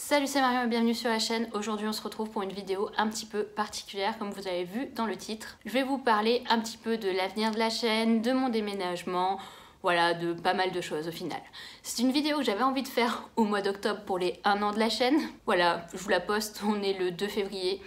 Salut, c'est Marion et bienvenue sur la chaîne. Aujourd'hui on se retrouve pour une vidéo un petit peu particulière comme vous avez vu dans le titre. Je vais vous parler un petit peu de l'avenir de la chaîne, de mon déménagement, voilà, de pas mal de choses au final. C'est une vidéo que j'avais envie de faire au mois d'octobre pour les 1 an de la chaîne. Voilà, je vous la poste, on est le 2 février.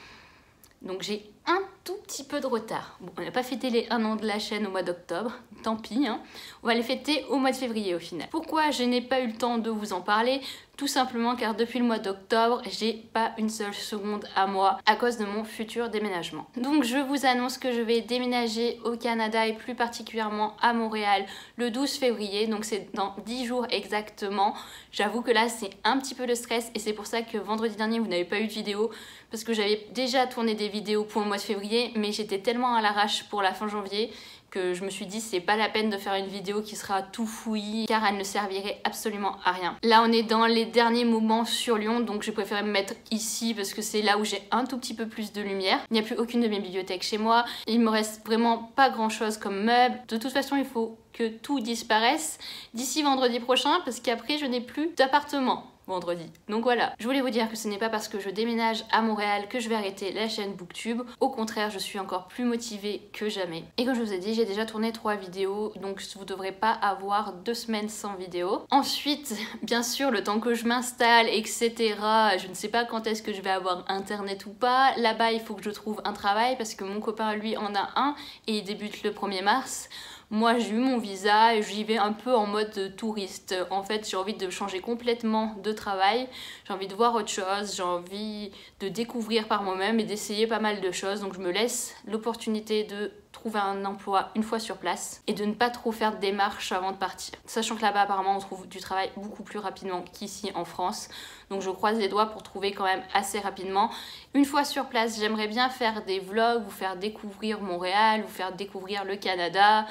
Donc j'ai un tout petit peu de retard. Bon, on n'a pas fêté les 1 an de la chaîne au mois d'octobre, tant pis, hein. On va les fêter au mois de février au final. Pourquoi je n'ai pas eu le temps de vous en parler? Tout simplement car depuis le mois d'octobre, j'ai pas une seule seconde à moi à cause de mon futur déménagement. Donc je vous annonce que je vais déménager au Canada et plus particulièrement à Montréal le 12 février, donc c'est dans 10 jours exactement. J'avoue que là c'est un petit peu de stress et c'est pour ça que vendredi dernier vous n'avez pas eu de vidéo parce que j'avais déjà tourné des vidéos pour le mois de février mais j'étais tellement à l'arrache pour la fin janvier que je me suis dit c'est pas la peine de faire une vidéo qui sera tout fouillis car elle ne servirait absolument à rien. Là on est dans les derniers moments sur Lyon donc j'ai préféré me mettre ici parce que c'est là où j'ai un tout petit peu plus de lumière. Il n'y a plus aucune de mes bibliothèques chez moi, il me reste vraiment pas grand chose comme meubles. De toute façon il faut que tout disparaisse d'ici vendredi prochain parce qu'après je n'ai plus d'appartement vendredi. Donc voilà, je voulais vous dire que ce n'est pas parce que je déménage à Montréal que je vais arrêter la chaîne Booktube. Au contraire, je suis encore plus motivée que jamais. Et comme je vous ai dit, j'ai déjà tourné 3 vidéos, donc vous ne devrez pas avoir 2 semaines sans vidéo. Ensuite, bien sûr, le temps que je m'installe, etc., je ne sais pas quand est-ce que je vais avoir internet ou pas. Là-bas, il faut que je trouve un travail parce que mon copain, lui, en a un et il débute le 1er mars. Moi j'ai eu mon visa et j'y vais un peu en mode touriste. En fait j'ai envie de changer complètement de travail, j'ai envie de voir autre chose, j'ai envie de découvrir par moi-même et d'essayer pas mal de choses. Donc je me laisse l'opportunité de trouver un emploi une fois sur place et de ne pas trop faire de démarches avant de partir. Sachant que là-bas apparemment on trouve du travail beaucoup plus rapidement qu'ici en France. Donc je croise les doigts pour trouver quand même assez rapidement. Une fois sur place, j'aimerais bien faire des vlogs, vous faire découvrir Montréal, vous faire découvrir le Canada,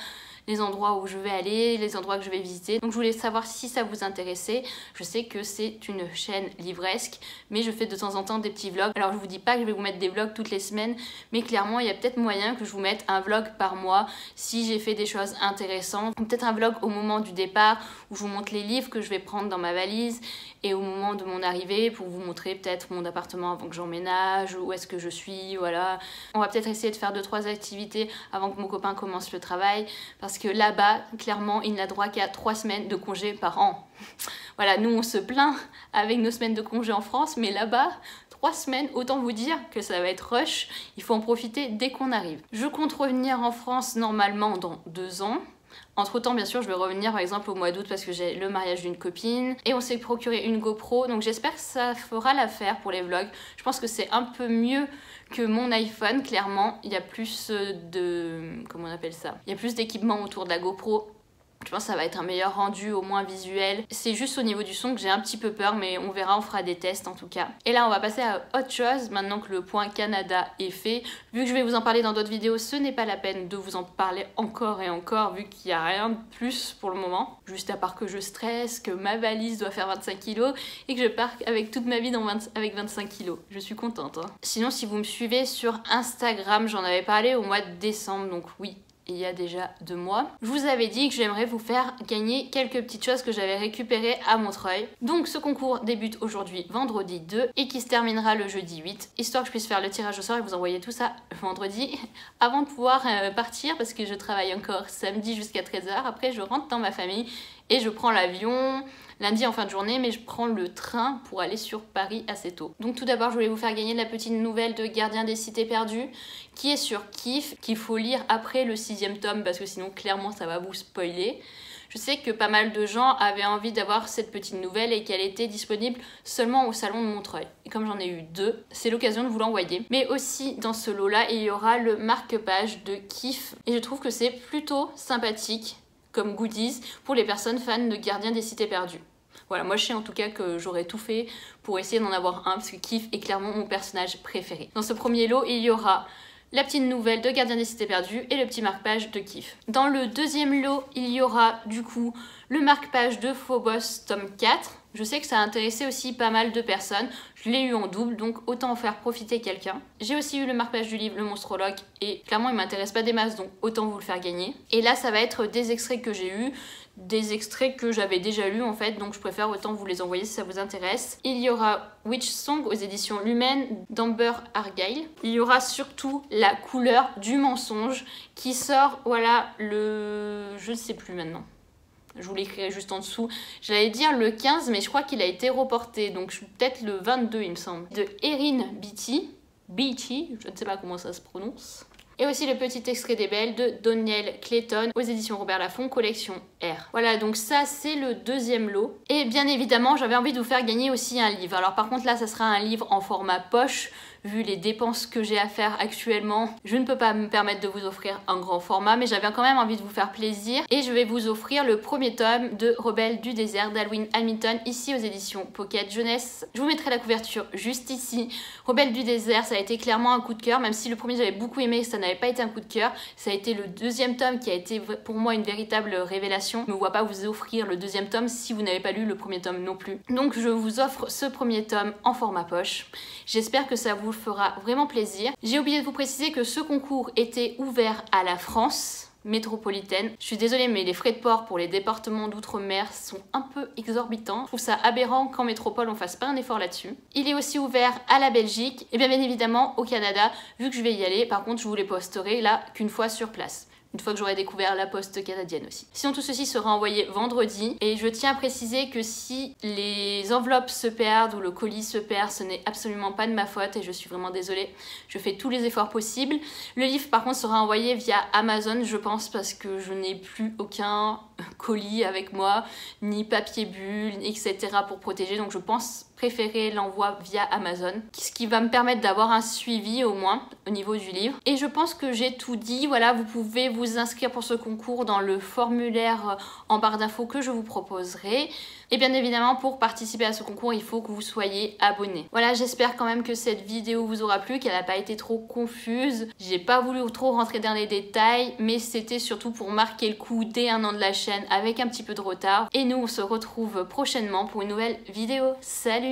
les endroits où je vais aller, les endroits que je vais visiter. Donc je voulais savoir si ça vous intéressait. Je sais que c'est une chaîne livresque, mais je fais de temps en temps des petits vlogs. Alors je vous dis pas que je vais vous mettre des vlogs toutes les semaines, mais clairement il y a peut-être moyen que je vous mette un vlog par mois si j'ai fait des choses intéressantes. Peut-être un vlog au moment du départ où je vous montre les livres que je vais prendre dans ma valise et au moment de mon arrivée pour vous montrer peut-être mon appartement avant que j'emménage, où est-ce que je suis, voilà. On va peut-être essayer de faire 2-3 activités avant que mon copain commence le travail parce que là-bas, clairement, il n'a droit qu'à 3 semaines de congé par an. Voilà, nous on se plaint avec nos semaines de congé en France, mais là-bas, 3 semaines, autant vous dire que ça va être rush, il faut en profiter dès qu'on arrive. Je compte revenir en France normalement dans 2 ans. Entre temps, bien sûr, je vais revenir par exemple au mois d'août parce que j'ai le mariage d'une copine et on s'est procuré une GoPro, donc j'espère que ça fera l'affaire pour les vlogs. Je pense que c'est un peu mieux que mon iPhone, clairement. Il y a plus de... comment on appelle ça? Il y a plus d'équipement autour de la GoPro. Je pense que ça va être un meilleur rendu, au moins visuel. C'est juste au niveau du son que j'ai un petit peu peur, mais on verra, on fera des tests en tout cas. Et là, on va passer à autre chose, maintenant que le point Canada est fait. Vu que je vais vous en parler dans d'autres vidéos, ce n'est pas la peine de vous en parler encore et encore, vu qu'il n'y a rien de plus pour le moment. Juste à part que je stresse, que ma valise doit faire 25 kg et que je pars avec toute ma vie avec 25 kg. Je suis contente, hein. Sinon, si vous me suivez sur Instagram, j'en avais parlé au mois de décembre, donc oui, il y a déjà 2 mois. Je vous avais dit que j'aimerais vous faire gagner quelques petites choses que j'avais récupérées à Montreuil. Donc ce concours débute aujourd'hui vendredi 2 et qui se terminera le jeudi 8, histoire que je puisse faire le tirage au sort et vous envoyer tout ça vendredi avant de pouvoir partir parce que je travaille encore samedi jusqu'à 13 h. Après je rentre dans ma famille et je prends l'avion lundi en fin de journée, mais je prends le train pour aller sur Paris assez tôt. Donc tout d'abord, je voulais vous faire gagner la petite nouvelle de Gardien des Cités Perdues, qui est sur Kif, qu'il faut lire après le 6e tome, parce que sinon, clairement, ça va vous spoiler. Je sais que pas mal de gens avaient envie d'avoir cette petite nouvelle et qu'elle était disponible seulement au salon de Montreuil. Et comme j'en ai eu 2, c'est l'occasion de vous l'envoyer. Mais aussi, dans ce lot-là, il y aura le marque-page de Kif, et je trouve que c'est plutôt sympathique comme goodies pour les personnes fans de Gardien des Cités Perdues. Voilà, moi je sais en tout cas que j'aurais tout fait pour essayer d'en avoir un parce que Kif est clairement mon personnage préféré. Dans ce premier lot, il y aura la petite nouvelle de Gardien des Cités Perdues et le petit marque-page de Kif. Dans le deuxième lot, il y aura du coup le marque-page de Phobos tome 4. Je sais que ça a intéressé aussi pas mal de personnes. Je l'ai eu en double, donc autant en faire profiter quelqu'un. J'ai aussi eu le marque-page du livre, le monstrologue, et clairement il m'intéresse pas des masses, donc autant vous le faire gagner. Et là ça va être des extraits que j'ai eus, des extraits que j'avais déjà lus en fait, donc je préfère autant vous les envoyer si ça vous intéresse. Il y aura Witch Song aux éditions Lumen d'Amber Argyle. Il y aura surtout La couleur du mensonge qui sort, voilà, je ne sais plus maintenant. Je vous l'écrirai juste en dessous. J'allais dire le 15, mais je crois qu'il a été reporté, donc peut-être le 22 il me semble. De Erin Beatty, je ne sais pas comment ça se prononce. Et aussi le petit extrait des Belles de Doniel Clayton aux éditions Robert Laffont, collection R. Voilà, donc ça c'est le deuxième lot. Et bien évidemment, j'avais envie de vous faire gagner aussi un livre. Alors par contre là, ça sera un livre en format poche. Vu les dépenses que j'ai à faire actuellement, je ne peux pas me permettre de vous offrir un grand format, mais j'avais quand même envie de vous faire plaisir. Et je vais vous offrir le premier tome de Rebelles du désert d'Alwyn Hamilton, ici aux éditions Pocket Jeunesse. Je vous mettrai la couverture juste ici. Rebelles du désert, ça a été clairement un coup de cœur, même si le premier j'avais beaucoup aimé, ça n'avait pas été un coup de cœur. Ça a été le deuxième tome qui a été pour moi une véritable révélation. Je ne me vois pas vous offrir le deuxième tome si vous n'avez pas lu le premier tome non plus. Donc je vous offre ce premier tome en format poche. J'espère que ça vous fera vraiment plaisir. J'ai oublié de vous préciser que ce concours était ouvert à la France métropolitaine. Je suis désolée, mais les frais de port pour les départements d'outre-mer sont un peu exorbitants. Je trouve ça aberrant qu'en métropole on fasse pas un effort là-dessus. Il est aussi ouvert à la Belgique et bien évidemment au Canada, vu que je vais y aller. Par contre, je vous les posterai là qu'une fois sur place. Une fois que j'aurai découvert la poste canadienne aussi. Sinon tout ceci sera envoyé vendredi et je tiens à préciser que si les enveloppes se perdent ou le colis se perd, ce n'est absolument pas de ma faute et je suis vraiment désolée. Je fais tous les efforts possibles. Le livre par contre sera envoyé via Amazon je pense parce que je n'ai plus aucun colis avec moi, ni papier bulle, etc. pour protéger, donc je pense préférer l'envoi via Amazon, ce qui va me permettre d'avoir un suivi au moins au niveau du livre. Et je pense que j'ai tout dit. Voilà, vous pouvez vous inscrire pour ce concours dans le formulaire en barre d'infos que je vous proposerai. Et bien évidemment, pour participer à ce concours, il faut que vous soyez abonné. Voilà, j'espère quand même que cette vidéo vous aura plu, qu'elle n'a pas été trop confuse. J'ai pas voulu trop rentrer dans les détails, mais c'était surtout pour marquer le coup dès un an de la chaîne avec un petit peu de retard. Et nous, on se retrouve prochainement pour une nouvelle vidéo. Salut!